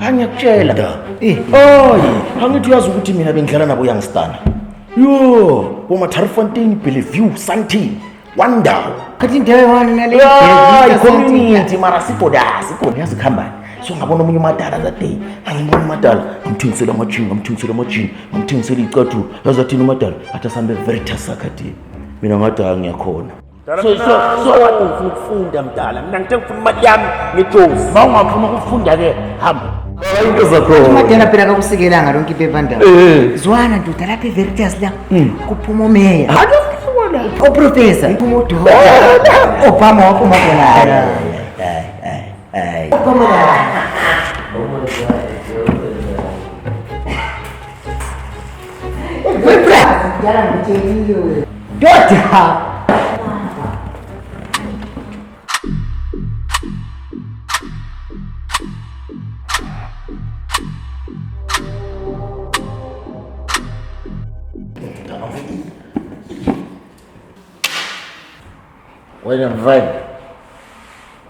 Angiyakutshela da. Oyi, angithi uyazi ukuthi mina bengidlala nabo Youngstana. Yo, Bomatarfontein, Bellevue, Santi, Wandawo. Kathi indawo yona nale community mara sipodasi, yazi khambani. So ngabona omunye umadala that day. Angibona umadala, ngimthengisela amajini, ngimthengisela icathu. Yazi athina umadala, athi asambe Veritas akade. Mina ngathi ngiyakhona. So wathi ukufunda mdala. Mina ngithe ngifuna imali yami ngejozi. Mawungafuna ukufunda ke, hamba. Into zakho. Umadala phela akakusikelanga lonke iphephandaba. Zwana ndoda lapha eVeritas la kuphuma umeya. Uprofessor uphuma uDokotela. Obama waphuma khona. Doda. Wena mfana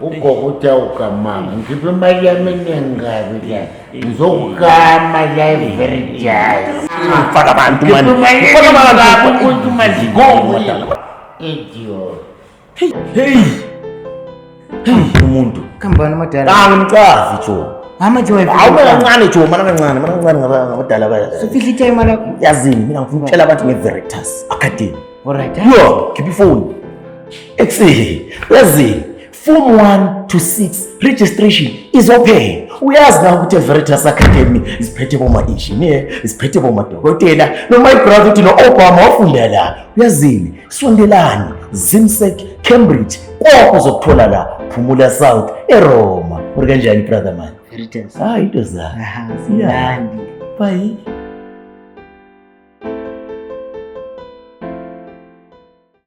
ugogo utawuka mama ngipe imali yami enengabi la ngizokukama la eVeritas Mfaka abantu man. ukuthi manje idiot Hey. Umuntu. Kambani umadala. Angimcazi jo. Manje wena. Awube kancane jo, mana kancane ngabadala baya. Sufihla itime la. Yazini mina ngifuna ukutshela abantu ngeVeritas Academy. Alright. Yo, keep your phone. Exe, yazini. Form 1 to 6 registration is open. Uyazi na ukuthi Veritas Academy isiphethe boma engineer, isiphethe boma dokotela, no my brother uthi no Obama wafunda la. Uyazini, sondelani, Zimsek, Cambridge, konke uzokuthola la, Phumula South, eRoma. Uri kanjani brother man? Veritas. Into za. Sinandi. Bye.